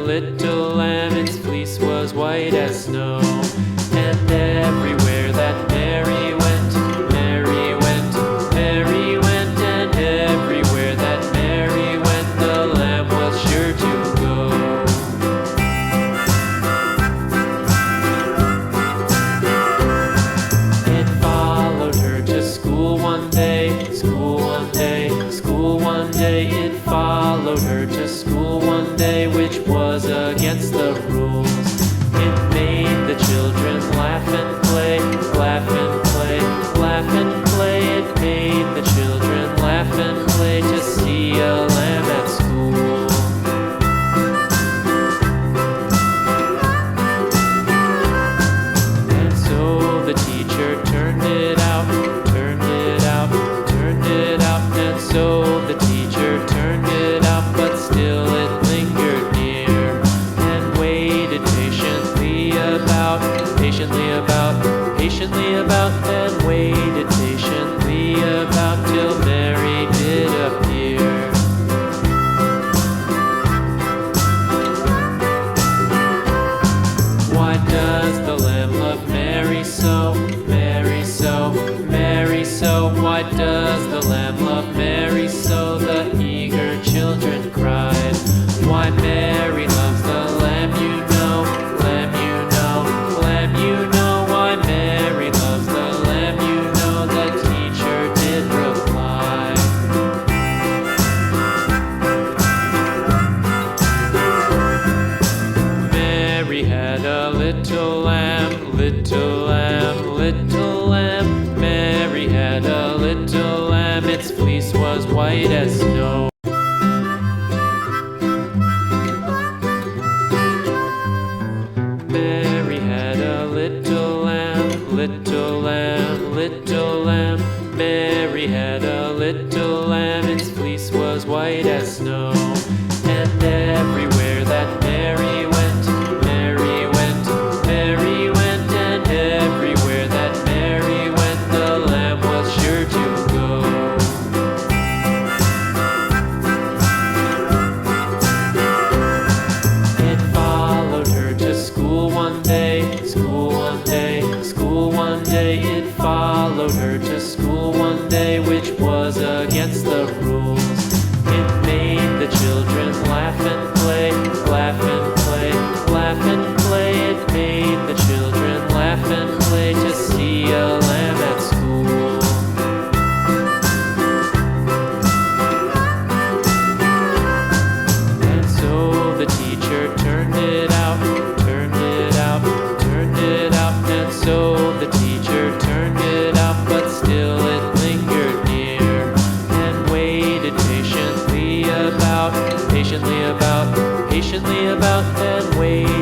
little lamb, its fleece was white as snow. And everywhere that Mary went, Mary went, Mary went, and everywhere that Mary went, the lamb was sure to go. It followed her to school one day, school one day, school one day. It followed her to school one day, which was against the rules. It made the children laugh and play, laugh and play, laugh and play. It made the children laugh and play to see a lamb at school. And so the teacher turned it out, turned it out, turned it out. And so the teacher turned it out, but still it lingered near and waited patiently about, patiently about, patiently about, and waited patiently about till Mary did appear. Why does the lamb love Mary so, Mary so, Mary so? Why does the lamb love Mary so? The eager children cried. Why Mary loves the lamb, you know, lamb, you know, lamb, you know. Why Mary loves the lamb, you know, the teacher did reply. Mary had a little lamb, little lamb, little lamb. Mary had a little lamb, its fleece was white as snow. Mary had a little lamb, little lamb, little lamb. Mary had a little lamb, its fleece was white as snow. And everywhere that Mary went, Mary went, Mary went, and everywhere that Mary went, the lamb was sure to go. It followed her to school one day, school one day, school one day. It followed her to school one day, which was against the rules. It made the children laugh and play, laugh and play, laugh and play. It made the children laugh and play to see a lamb at school. And so the teacher turned it out, turned it out, turned it out. And so the teacher turned it out, but still it lingered near and waited patiently about, patiently about, patiently about, and waited